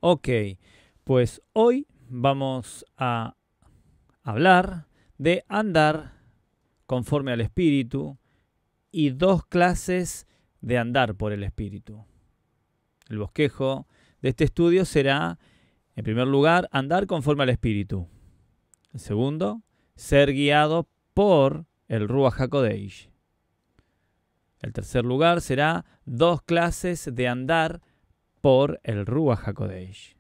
Ok, pues hoy vamos a hablar de andar conforme al Espíritu y dos clases de andar por el Espíritu. El bosquejo de este estudio será, en primer lugar, andar conforme al Espíritu. El segundo, ser guiado por el Ruach HaKodesh. El tercer lugar será dos clases de andar por el Ruach HaKodesh.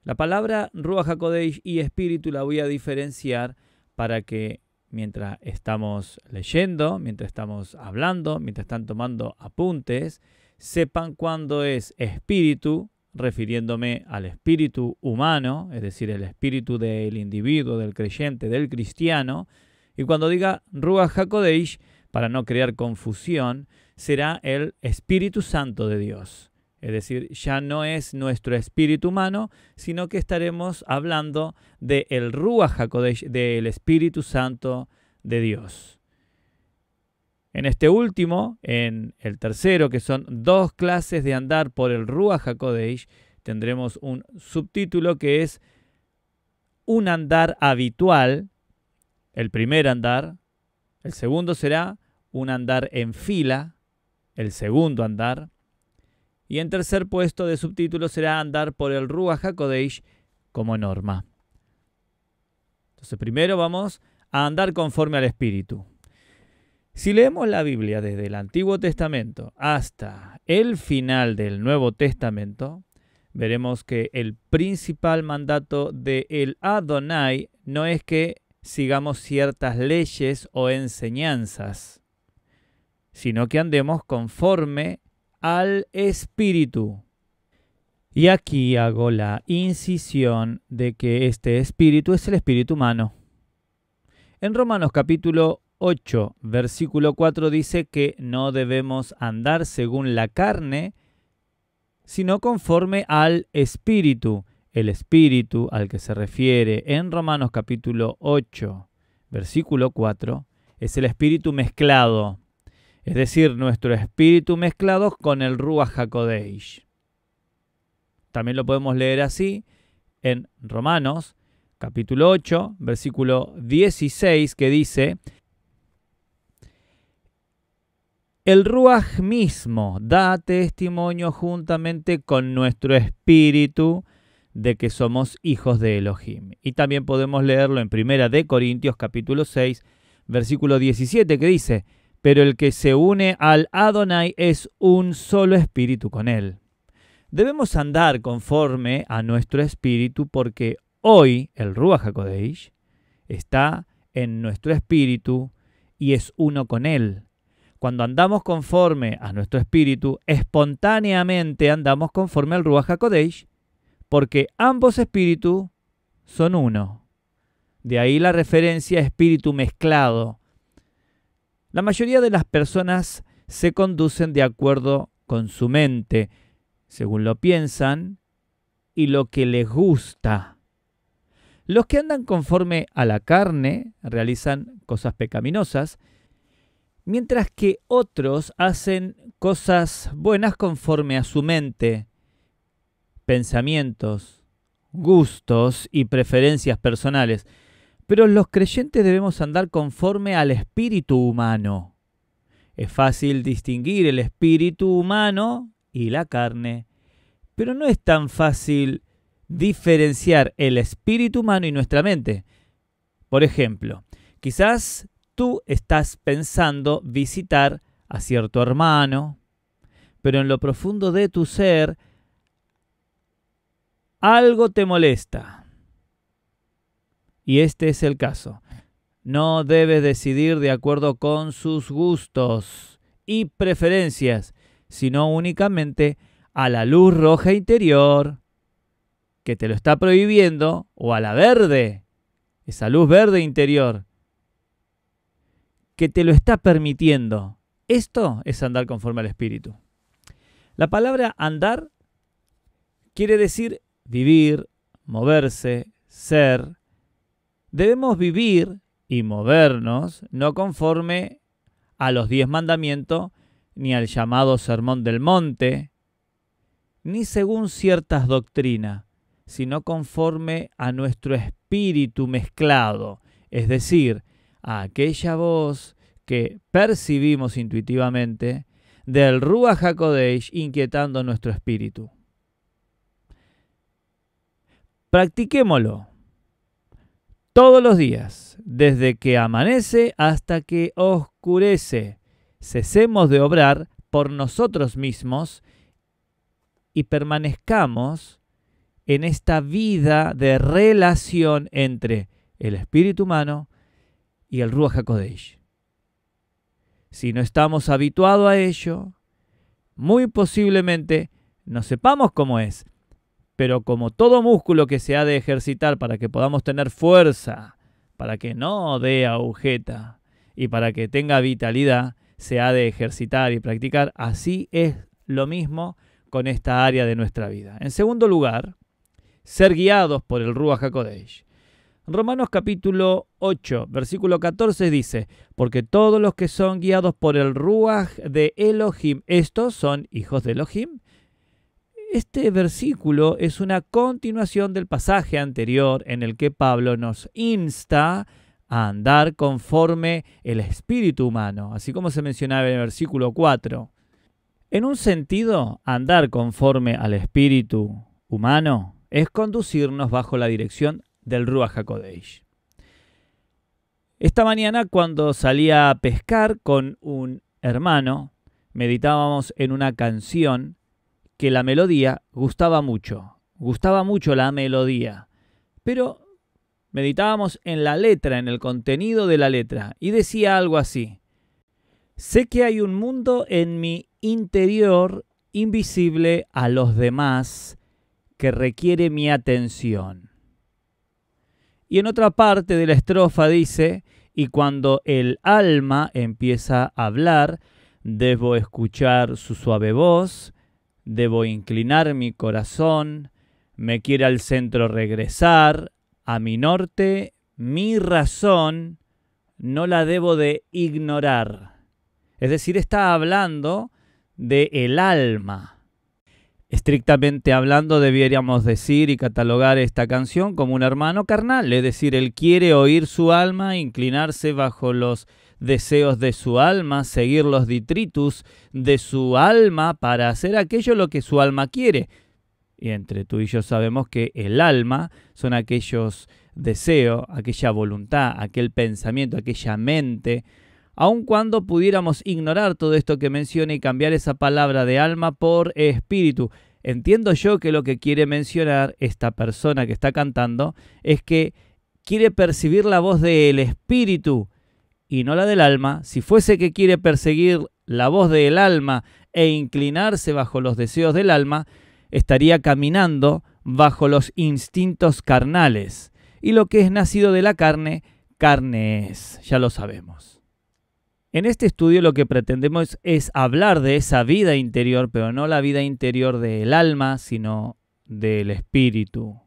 La palabra Ruach HaKodesh y Espíritu la voy a diferenciar para que mientras estamos leyendo, mientras estamos hablando, mientras están tomando apuntes, sepan cuándo es Espíritu, refiriéndome al espíritu humano, es decir, el espíritu del individuo, del creyente, del cristiano, y cuando diga Ruach HaKodesh, para no crear confusión, será el Espíritu Santo de Dios. Es decir, ya no es nuestro espíritu humano, sino que estaremos hablando del Ruach HaKodesh, del Espíritu Santo de Dios. En este último, en el tercero, que son dos clases de andar por el Ruach HaKodesh, tendremos un subtítulo que es un andar habitual, el primer andar. El segundo será un andar en fila, el segundo andar. Y en tercer puesto de subtítulo será andar por el Ruach HaKodesh como norma. Entonces primero vamos a andar conforme al Espíritu. Si leemos la Biblia desde el Antiguo Testamento hasta el final del Nuevo Testamento, veremos que el principal mandato de el Adonai no es que sigamos ciertas leyes o enseñanzas, sino que andemos conforme al Espíritu. Y aquí hago la incisión de que este Espíritu es el Espíritu humano. En Romanos capítulo 8, versículo 4 dice que no debemos andar según la carne, sino conforme al Espíritu. El Espíritu al que se refiere en Romanos capítulo 8, versículo 4, es el Espíritu mezclado. Es decir, nuestro espíritu mezclado con el Ruach HaKodesh. También lo podemos leer así en Romanos, capítulo 8, versículo 16, que dice: el Ruach mismo da testimonio juntamente con nuestro espíritu de que somos hijos de Elohim. Y también podemos leerlo en 1 de Corintios, capítulo 6, versículo 17, que dice: pero el que se une al Adonai es un solo espíritu con él. Debemos andar conforme a nuestro espíritu porque hoy el Ruach HaKodesh está en nuestro espíritu y es uno con él. Cuando andamos conforme a nuestro espíritu, espontáneamente andamos conforme al Ruach HaKodesh porque ambos espíritus son uno. De ahí la referencia a espíritu mezclado. La mayoría de las personas se conducen de acuerdo con su mente, según lo piensan y lo que les gusta. Los que andan conforme a la carne realizan cosas pecaminosas, mientras que otros hacen cosas buenas conforme a su mente, pensamientos, gustos y preferencias personales. Pero los creyentes debemos andar conforme al espíritu humano. Es fácil distinguir el espíritu humano y la carne, pero no es tan fácil diferenciar el espíritu humano y nuestra mente. Por ejemplo, quizás tú estás pensando visitar a cierto hermano, pero en lo profundo de tu ser algo te molesta. Y este es el caso. No debes decidir de acuerdo con sus gustos y preferencias, sino únicamente a la luz roja interior que te lo está prohibiendo, o a la verde, esa luz verde interior que te lo está permitiendo. Esto es andar conforme al Espíritu. La palabra andar quiere decir vivir, moverse, ser. Debemos vivir y movernos no conforme a los 10 mandamientos, ni al llamado Sermón del Monte, ni según ciertas doctrinas, sino conforme a nuestro espíritu mezclado, es decir, a aquella voz que percibimos intuitivamente del Ruach HaKodesh inquietando nuestro espíritu. Practiquémoslo todos los días, desde que amanece hasta que oscurece. Cesemos de obrar por nosotros mismos y permanezcamos en esta vida de relación entre el espíritu humano y el Ruach HaKodesh. Si no estamos habituados a ello, muy posiblemente no sepamos cómo es, pero como todo músculo que se ha de ejercitar para que podamos tener fuerza, para que no dé agujeta y para que tenga vitalidad, se ha de ejercitar y practicar, así es lo mismo con esta área de nuestra vida. En segundo lugar, ser guiados por el Ruach HaKodesh. Romanos capítulo 8, versículo 14 dice, porque todos los que son guiados por el Ruach de Elohim, estos son hijos de Elohim. Este versículo es una continuación del pasaje anterior en el que Pablo nos insta a andar conforme el espíritu humano, así como se mencionaba en el versículo 4. En un sentido, andar conforme al espíritu humano es conducirnos bajo la dirección del Ruach HaKodesh. Esta mañana, cuando salía a pescar con un hermano, meditábamos en una canción que la melodía gustaba mucho la melodía, pero meditábamos en la letra, en el contenido de la letra, y decía algo así: sé que hay un mundo en mi interior invisible a los demás que requiere mi atención. Y en otra parte de la estrofa dice, y cuando el alma empieza a hablar, debo escuchar su suave voz, debo inclinar mi corazón, me quiere al centro regresar, a mi norte, mi razón, no la debo de ignorar. Es decir, está hablando de el alma. Estrictamente hablando, deberíamos decir y catalogar esta canción como un hermano carnal, es decir, él quiere oír su alma, inclinarse bajo los deseos de su alma, seguir los detritus de su alma para hacer aquello lo que su alma quiere. Y entre tú y yo sabemos que el alma son aquellos deseos, aquella voluntad, aquel pensamiento, aquella mente. Aun cuando pudiéramos ignorar todo esto que menciona y cambiar esa palabra de alma por espíritu, entiendo yo que lo que quiere mencionar esta persona que está cantando es que quiere percibir la voz del espíritu y no la del alma. Si fuese que quiere perseguir la voz del alma e inclinarse bajo los deseos del alma, estaría caminando bajo los instintos carnales. Y lo que es nacido de la carne, carne es, ya lo sabemos. En este estudio lo que pretendemos es hablar de esa vida interior, pero no la vida interior del alma, sino del espíritu.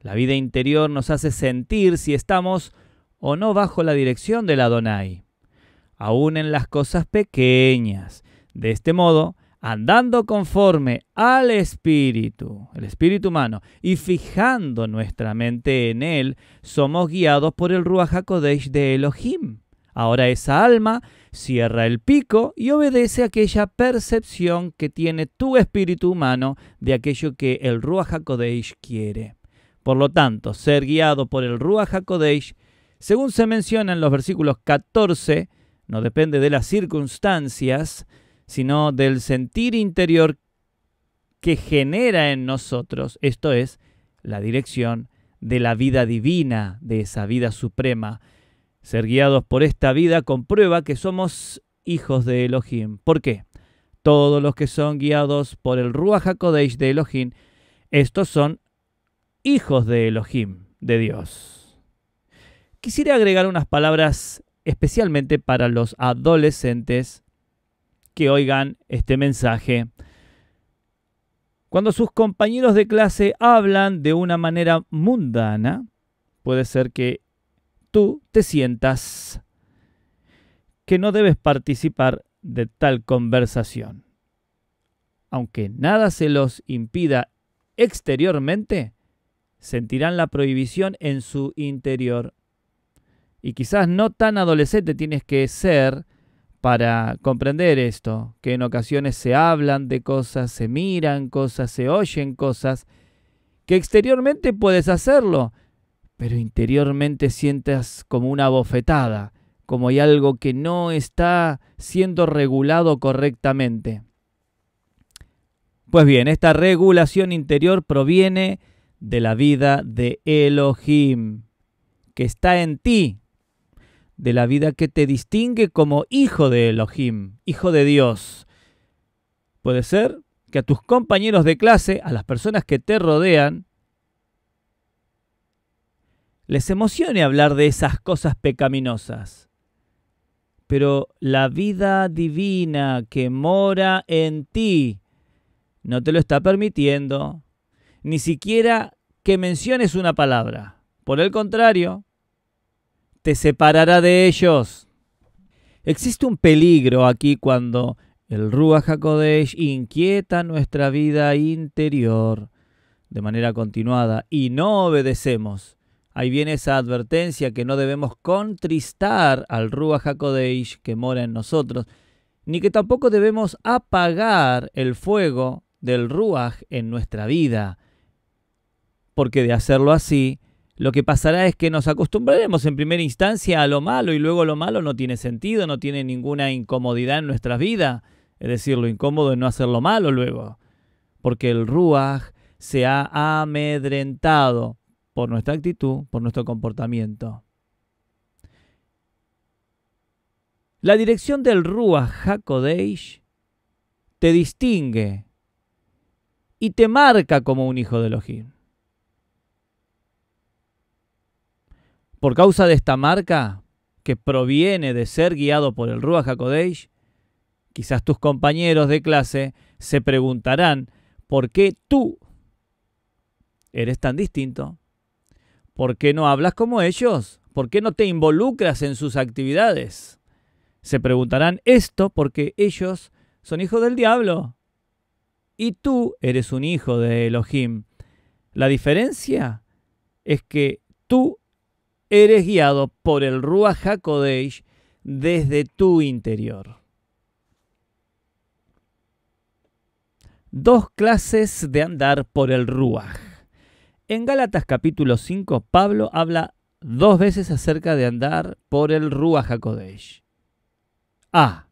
La vida interior nos hace sentir si estamos o no bajo la dirección del Adonai, aún en las cosas pequeñas. De este modo, andando conforme al espíritu, el espíritu humano, y fijando nuestra mente en él, somos guiados por el Ruach HaKodesh de Elohim. Ahora esa alma cierra el pico y obedece a aquella percepción que tiene tu espíritu humano de aquello que el Ruach HaKodesh quiere. Por lo tanto, ser guiado por el Ruach HaKodesh, según se menciona en los versículos 14, no depende de las circunstancias, sino del sentir interior que genera en nosotros, esto es, la dirección de la vida divina, de esa vida suprema. Ser guiados por esta vida comprueba que somos hijos de Elohim. ¿Por qué? Todos los que son guiados por el Ruach HaKodesh de Elohim, estos son hijos de Elohim, de Dios. Quisiera agregar unas palabras especialmente para los adolescentes que oigan este mensaje. Cuando sus compañeros de clase hablan de una manera mundana, puede ser que tú te sientas que no debes participar de tal conversación. aunque nada se los impida exteriormente, sentirán la prohibición en su interior. Y quizás no tan adolescente tienes que ser para comprender esto, que en ocasiones se hablan de cosas, se miran cosas, se oyen cosas, que exteriormente puedes hacerlo, pero interiormente sientas como una bofetada, como hay algo que no está siendo regulado correctamente. Pues bien, esta regulación interior proviene de la vida de Elohim, que está en ti, de la vida que te distingue como hijo de Elohim, hijo de Dios. Puede ser que a tus compañeros de clase, a las personas que te rodean, les emocione hablar de esas cosas pecaminosas. Pero la vida divina que mora en ti no te lo está permitiendo, ni siquiera que menciones una palabra. Por el contrario, te separará de ellos. Existe un peligro aquí cuando el Ruach HaKodesh inquieta nuestra vida interior de manera continuada y no obedecemos. Ahí viene esa advertencia que no debemos contristar al Ruach HaKodesh que mora en nosotros, ni que tampoco debemos apagar el fuego del Ruach en nuestra vida, porque de hacerlo así, lo que pasará es que nos acostumbraremos en primera instancia a lo malo y luego lo malo no tiene sentido, no tiene ninguna incomodidad en nuestra vida. Es decir, lo incómodo es no hacer lo malo luego, porque el Ruach se ha amedrentado por nuestra actitud, por nuestro comportamiento. La dirección del Ruach HaKodesh te distingue y te marca como un hijo de Elohim. Por causa de esta marca, que proviene de ser guiado por el Ruach HaKodesh, quizás tus compañeros de clase se preguntarán por qué tú eres tan distinto. ¿Por qué no hablas como ellos? ¿Por qué no te involucras en sus actividades? Se preguntarán esto porque ellos son hijos del diablo y tú eres un hijo de Elohim. La diferencia es que tú eres guiado por el Ruach HaKodesh desde tu interior. Dos clases de andar por el Ruach. En Gálatas capítulo 5, Pablo habla 2 veces acerca de andar por el Ruach HaKodesh. A.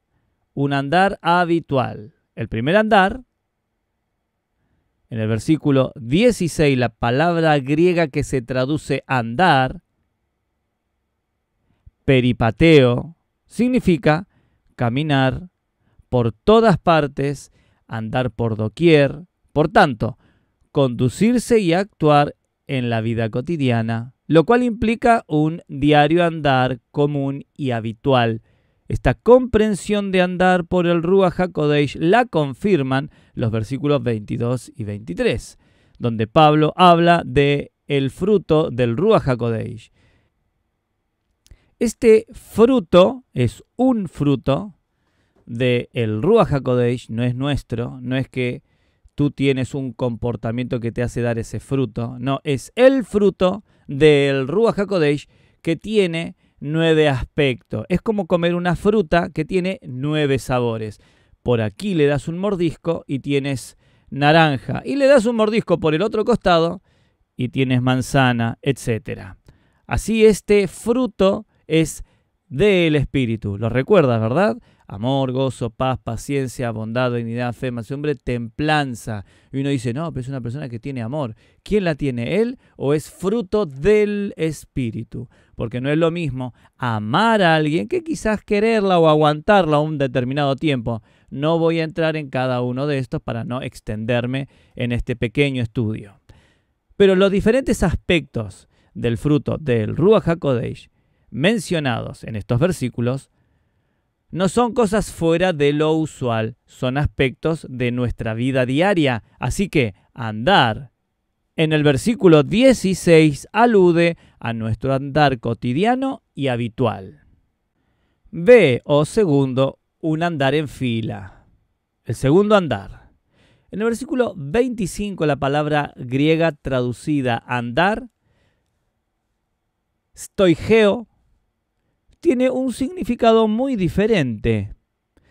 Un andar habitual. El primer andar, en el versículo 16, la palabra griega que se traduce andar, peripateo, significa caminar por todas partes, andar por doquier, por tanto, conducirse y actuar en la vida cotidiana, lo cual implica un diario andar común y habitual. Esta comprensión de andar por el Ruach HaKodesh la confirman los versículos 22 y 23, donde Pablo habla de el fruto del Ruach HaKodesh. Este fruto es un fruto del Ruach HaKodesh, no es nuestro, no es que tú tienes un comportamiento que te hace dar ese fruto, no, es el fruto del Ruach HaKodesh que tiene 9 aspectos. Es como comer una fruta que tiene 9 sabores. Por aquí le das un mordisco y tienes naranja, y le das un mordisco por el otro costado y tienes manzana, etc. Así este fruto es del Espíritu. Lo recuerdas, ¿verdad? Amor, gozo, paz, paciencia, bondad, dignidad, fe, mansedumbre, templanza. Y uno dice, no, pero es una persona que tiene amor. ¿Quién la tiene? ¿Él o es fruto del Espíritu? Porque no es lo mismo amar a alguien que quizás quererla o aguantarla un determinado tiempo. No voy a entrar en cada uno de estos para no extenderme en este pequeño estudio. Pero los diferentes aspectos del fruto del Ruach HaKodesh mencionados en estos versículos no son cosas fuera de lo usual, son aspectos de nuestra vida diaria. Así que andar en el versículo 16 alude a nuestro andar cotidiano y habitual. B, o segundo, un andar en fila. El segundo andar. En el versículo 25, la palabra griega traducida andar, stoigeo, tiene un significado muy diferente.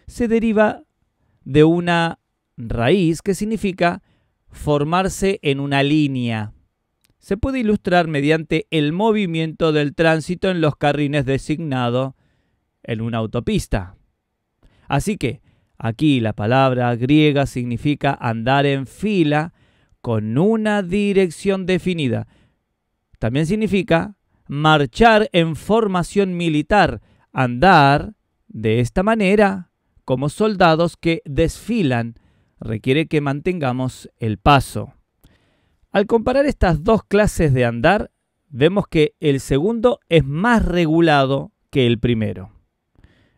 Se deriva de una raíz que significa formarse en una línea. Se puede ilustrar mediante el movimiento del tránsito en los carriles designados en una autopista. Así que aquí la palabra griega significa andar en fila con una dirección definida. También significa marchar en formación militar, andar de esta manera como soldados que desfilan, requiere que mantengamos el paso. Al comparar estas dos clases de andar, vemos que el segundo es más regulado que el primero.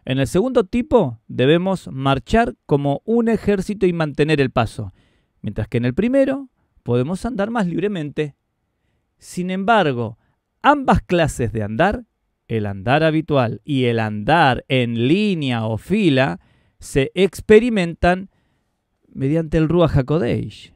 En el segundo tipo debemos marchar como un ejército y mantener el paso, mientras que en el primero podemos andar más libremente. Sin embargo, ambas clases de andar, el andar habitual y el andar en línea o fila, se experimentan mediante el Ruach HaKodesh.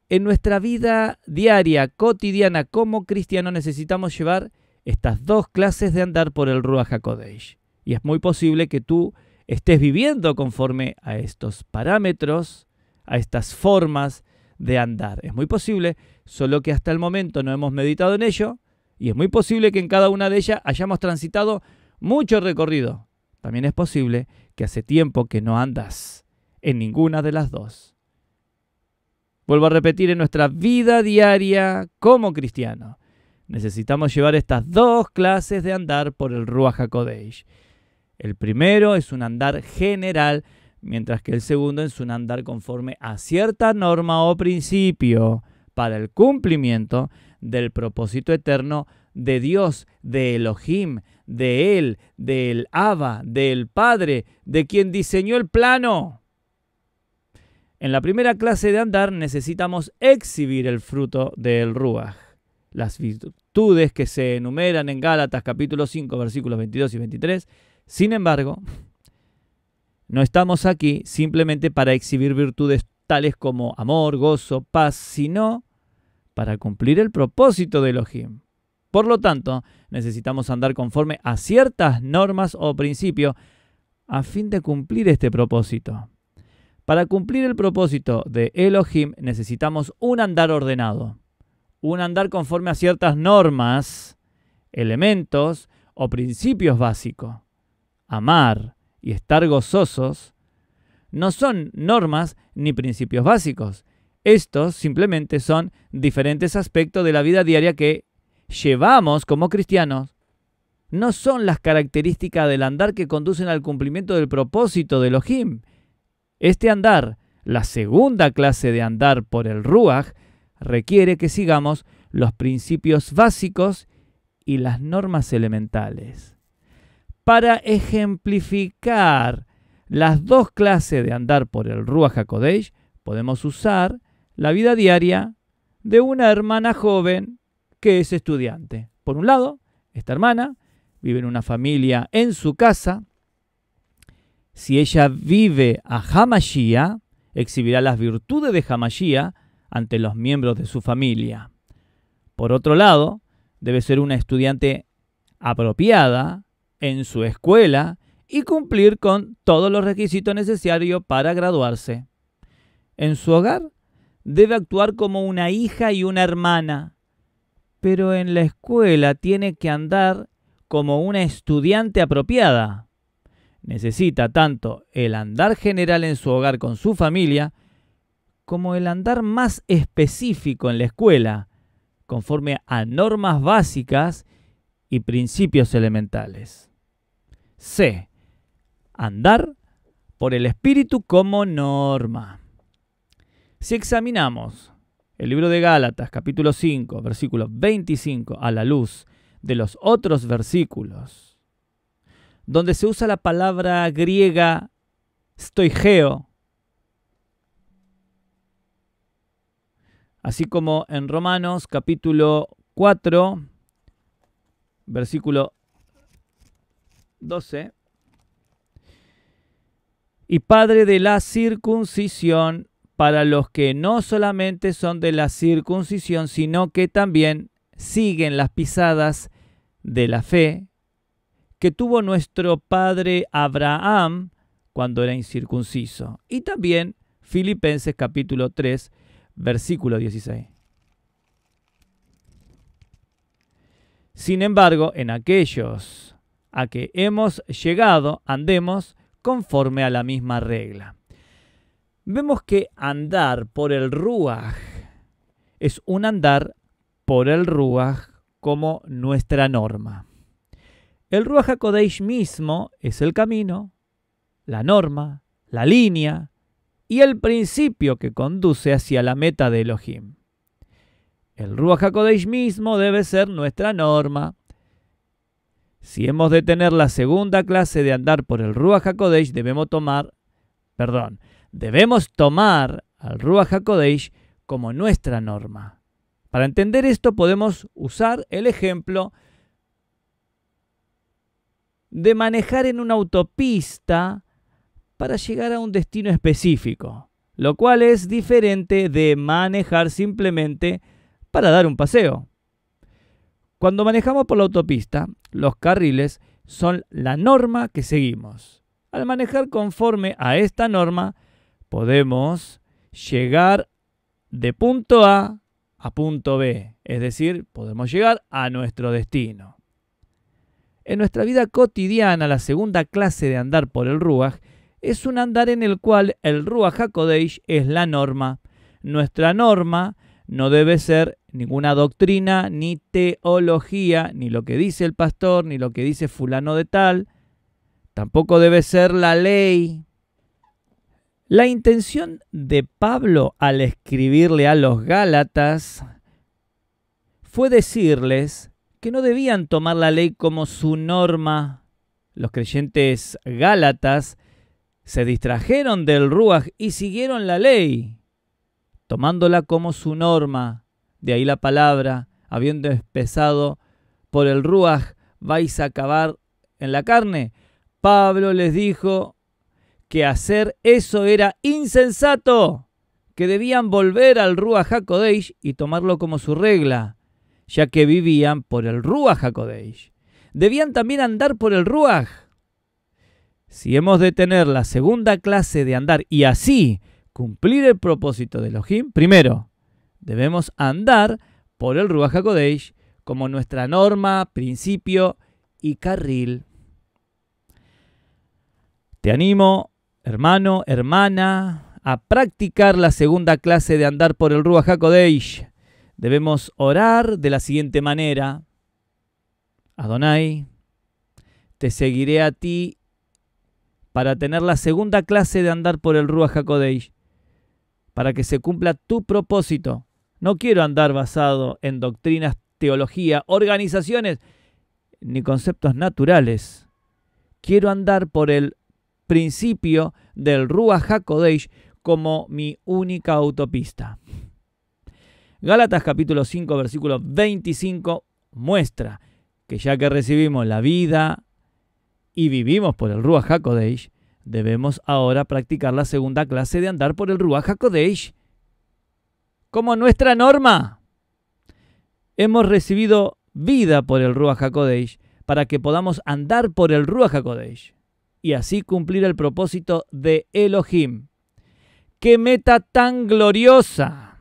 En nuestra vida diaria, cotidiana, como cristianos, necesitamos llevar estas dos clases de andar por el Ruach HaKodesh. Y es muy posible que tú estés viviendo conforme a estos parámetros, a estas formas de andar. Es muy posible, solo que hasta el momento no hemos meditado en ello, y es muy posible que en cada una de ellas hayamos transitado mucho recorrido. También es posible que hace tiempo que no andas en ninguna de las dos. Vuelvo a repetir, en nuestra vida diaria como cristiano, necesitamos llevar estas dos clases de andar por el Ruach HaKodesh. El primero es un andar general, mientras que el segundo es un andar conforme a cierta norma o principio para el cumplimiento del propósito eterno de Dios, de Elohim, de Él, del Abba, del Padre, de quien diseñó el plano. En la primera clase de andar necesitamos exhibir el fruto del Ruach, las virtudes que se enumeran en Gálatas capítulo 5, versículos 22 y 23. Sin embargo, no estamos aquí simplemente para exhibir virtudes tales como amor, gozo, paz, sino para cumplir el propósito de Elohim. Por lo tanto, necesitamos andar conforme a ciertas normas o principios a fin de cumplir este propósito. Para cumplir el propósito de Elohim necesitamos un andar ordenado, un andar conforme a ciertas normas, elementos o principios básicos. Amar y estar gozosos no son normas ni principios básicos. Estos simplemente son diferentes aspectos de la vida diaria que llevamos como cristianos. No son las características del andar que conducen al cumplimiento del propósito de Elohim. Este andar, la segunda clase de andar por el Ruach, requiere que sigamos los principios básicos y las normas elementales. Para ejemplificar las dos clases de andar por el Ruach HaKodesh, podemos usar la vida diaria de una hermana joven que es estudiante. Por un lado, esta hermana vive en una familia en su casa. Si ella vive a Hamashiach, exhibirá las virtudes de Hamashiach ante los miembros de su familia. Por otro lado, debe ser una estudiante apropiada en su escuela y cumplir con todos los requisitos necesarios para graduarse. En su hogar, debe actuar como una hija y una hermana, pero en la escuela tiene que andar como una estudiante apropiada. Necesita tanto el andar general en su hogar con su familia, como el andar más específico en la escuela, conforme a normas básicas y principios elementales. C. Andar por el Espíritu como norma. Si examinamos el libro de Gálatas, capítulo 5, versículo 25, a la luz de los otros versículos, donde se usa la palabra griega stoigeo, así como en Romanos capítulo 4, versículo 12, y padre de la circuncisión para los que no solamente son de la circuncisión, sino que también siguen las pisadas de la fe que tuvo nuestro padre Abraham cuando era incircunciso. Y también Filipenses capítulo 3, versículo 16. Sin embargo, en aquellos a que hemos llegado, andemos conforme a la misma regla. Vemos que andar por el Ruaj es un andar por el Ruaj como nuestra norma. El Ruaj HaKodesh mismo es el camino, la norma, la línea y el principio que conduce hacia la meta de Elohim. El Ruaj HaKodesh mismo debe ser nuestra norma. Si hemos de tener la segunda clase de andar por el Ruaj HaKodesh, debemos tomar al Ruaj HaKodesh como nuestra norma. Para entender esto podemos usar el ejemplo de manejar en una autopista para llegar a un destino específico, lo cual es diferente de manejar simplemente para dar un paseo. Cuando manejamos por la autopista, los carriles son la norma que seguimos. Al manejar conforme a esta norma, podemos llegar de punto A a punto B, es decir, podemos llegar a nuestro destino. En nuestra vida cotidiana, la segunda clase de andar por el Ruaj es un andar en el cual el Ruaj HaKodesh es la norma. Nuestra norma no debe ser ninguna doctrina, ni teología, ni lo que dice el pastor, ni lo que dice fulano de tal. Tampoco debe ser la ley. La intención de Pablo al escribirle a los Gálatas fue decirles que no debían tomar la ley como su norma. Los creyentes gálatas se distrajeron del Ruaj y siguieron la ley, tomándola como su norma. De ahí la palabra, habiendo empezado por el Ruaj, vais a acabar en la carne. Pablo les dijo que hacer eso era insensato, que debían volver al Ruaj HaKodesh y tomarlo como su regla, ya que vivían por el Ruaj HaKodesh. Debían también andar por el Ruaj. Si hemos de tener la segunda clase de andar y así cumplir el propósito de Elohim, primero, debemos andar por el Ruaj HaKodesh como nuestra norma, principio y carril. Te animo, hermano, hermana, a practicar la segunda clase de andar por el Ruaj HaKodesh. Debemos orar de la siguiente manera. Adonai, te seguiré a ti para tener la segunda clase de andar por el Ruaj HaKodesh, para que se cumpla tu propósito. No quiero andar basado en doctrinas, teología, organizaciones, ni conceptos naturales. Quiero andar por el principio del Ruaj HaKodesh como mi única autopista. Gálatas capítulo 5, versículo 25 muestra que ya que recibimos la vida y vivimos por el Ruaj HaKodesh, debemos ahora practicar la segunda clase de andar por el Ruaj HaKodesh como nuestra norma. Hemos recibido vida por el Ruaj HaKodesh para que podamos andar por el Ruaj HaKodesh y así cumplir el propósito de Elohim. ¡Qué meta tan gloriosa!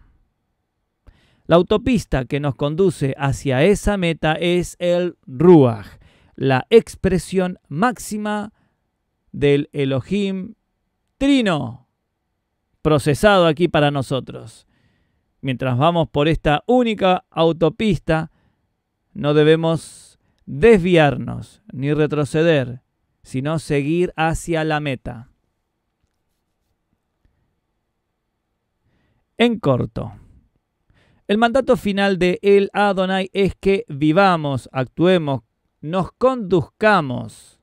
La autopista que nos conduce hacia esa meta es el Ruaj, la expresión máxima del Elohim Trino, procesado aquí para nosotros. Mientras vamos por esta única autopista, no debemos desviarnos ni retroceder, sino seguir hacia la meta. En corto, el mandato final de El Adonai es que vivamos, actuemos, nos conduzcamos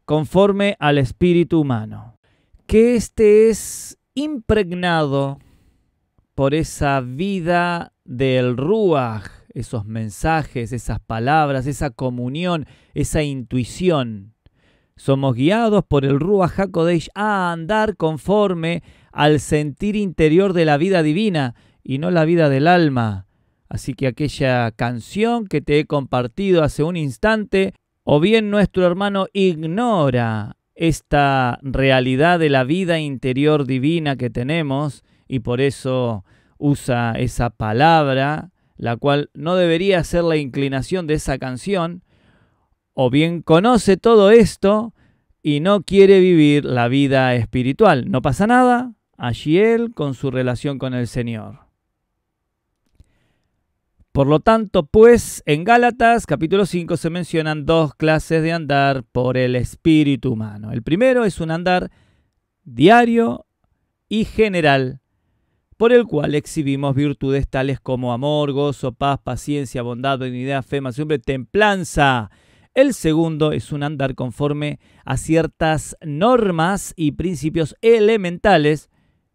conforme al espíritu humano. Que éste es impregnado por esa vida del Ruaj, esos mensajes, esas palabras, esa comunión, esa intuición. Somos guiados por el Ruach HaKodesh a andar conforme al sentir interior de la vida divina y no la vida del alma. Así que aquella canción que te he compartido hace un instante, o bien nuestro hermano ignora esta realidad de la vida interior divina que tenemos y por eso usa esa palabra, la cual no debería ser la inclinación de esa canción, o bien conoce todo esto y no quiere vivir la vida espiritual. No pasa nada, allí él con su relación con el Señor. Por lo tanto, pues, en Gálatas capítulo 5 se mencionan dos clases de andar por el espíritu humano. El primero es un andar diario y general, por el cual exhibimos virtudes tales como amor, gozo, paz, paciencia, bondad, benignidad, fe, mansedumbre, templanza. El segundo es un andar conforme a ciertas normas y principios elementales,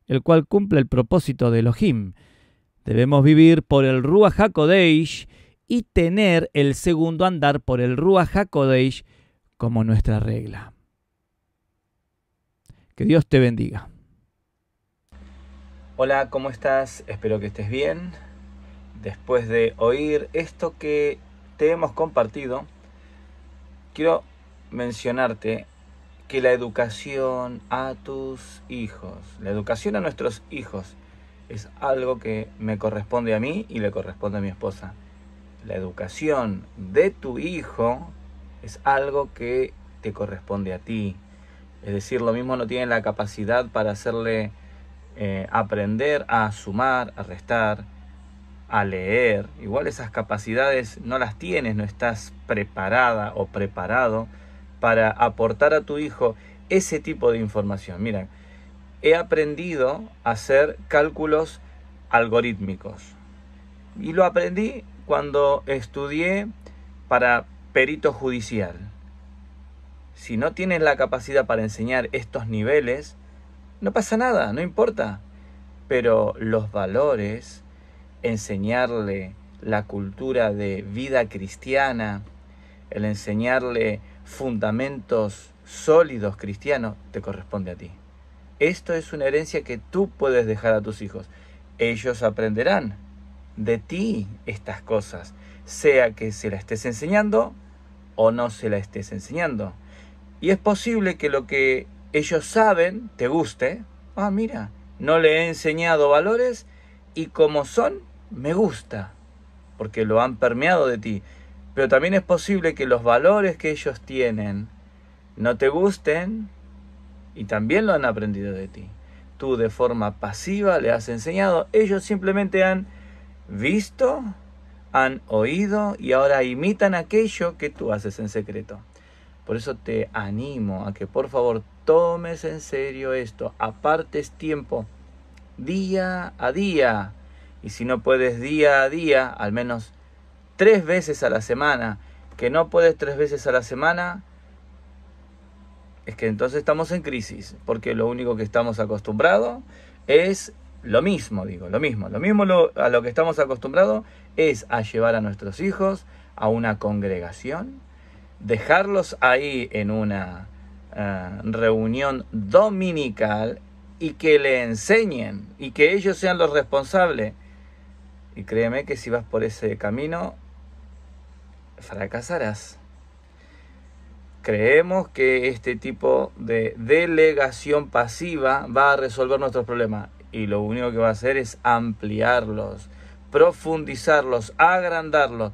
el cual cumple el propósito de Elohim. Debemos vivir por el Ruach HaKodesh y tener el segundo andar por el Ruach HaKodesh como nuestra regla. Que Dios te bendiga. Hola, ¿cómo estás? Espero que estés bien. Después de oír esto que te hemos compartido, quiero mencionarte que la educación a tus hijos, la educación a nuestros hijos, es algo que me corresponde a mí y le corresponde a mi esposa. La educación de tu hijo es algo que te corresponde a ti. Es decir, lo mismo no tiene la capacidad para hacerle aprender a sumar, a restar, a leer. Igual esas capacidades no las tienes, no estás preparada o preparado para aportar a tu hijo ese tipo de información. Mira, he aprendido a hacer cálculos algorítmicos y lo aprendí cuando estudié para perito judicial. Si no tienes la capacidad para enseñar estos niveles, no pasa nada, no importa. Pero los valores, enseñarle la cultura de vida cristiana, el enseñarle fundamentos sólidos cristianos, te corresponde a ti. Esto es una herencia que tú puedes dejar a tus hijos. Ellos aprenderán de ti estas cosas, sea que se la estés enseñando o no se la estés enseñando. Y es posible que lo que ellos saben te guste. Ah, mira, no le he enseñado valores y como son, me gusta, porque lo han permeado de ti. Pero también es posible que los valores que ellos tienen no te gusten y también lo han aprendido de ti. Tú de forma pasiva le has enseñado, ellos simplemente han visto, han oído y ahora imitan aquello que tú haces en secreto. Por eso te animo a que por favor tomes en serio esto, apartes tiempo día a día, y si no puedes día a día, al menos 3 veces a la semana. Que no puedes 3 veces a la semana, es que entonces estamos en crisis, porque lo único que estamos acostumbrados es lo mismo a lo que estamos acostumbrados es a llevar a nuestros hijos a una congregación, dejarlos ahí en una reunión dominical y que le enseñen y que ellos sean los responsables. Y créeme que si vas por ese camino, fracasarás. Creemos que este tipo de delegación pasiva va a resolver nuestros problemas y lo único que va a hacer es ampliarlos, profundizarlos, agrandarlos.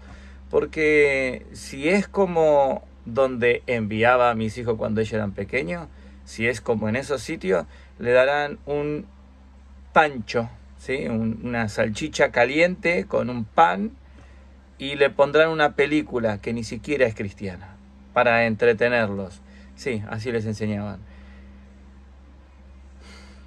Porque si es como donde enviaba a mis hijos cuando ellos eran pequeños, si es como en esos sitios, le darán un pancho, ¿sí? Una salchicha caliente con un pan y le pondrán una película que ni siquiera es cristiana para entretenerlos. Sí, así les enseñaban.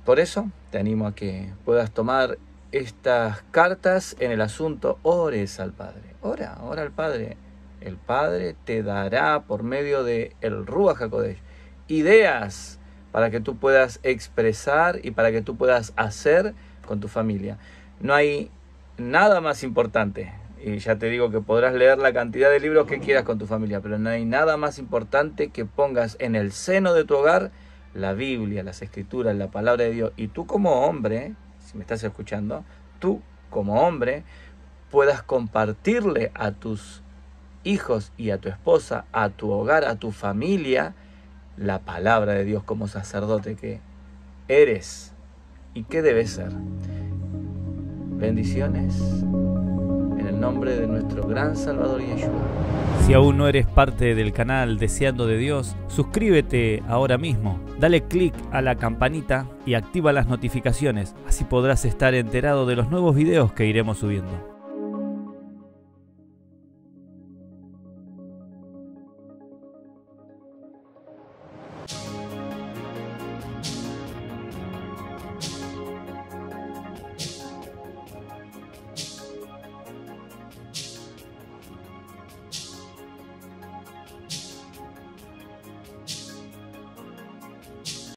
Por eso te animo a que puedas tomar estas cartas en el asunto. Ores al Padre. Ora al Padre. El Padre te dará por medio de el Ruach HaKodesh ideas para que tú puedas expresar y para que tú puedas hacer con tu familia. No hay nada más importante. Y ya te digo que podrás leer la cantidad de libros que quieras con tu familia, pero no hay nada más importante que pongas en el seno de tu hogar la Biblia, las Escrituras, la Palabra de Dios. Y tú como hombre, si me estás escuchando, tú como hombre puedas compartirle a tus hijos y a tu esposa, a tu hogar, a tu familia, la Palabra de Dios como sacerdote que eres y que debes ser. Bendiciones en el nombre de nuestro gran Salvador Yeshua. Si aún no eres parte del canal Deseando de Dios, suscríbete ahora mismo, dale clic a la campanita y activa las notificaciones, así podrás estar enterado de los nuevos videos que iremos subiendo.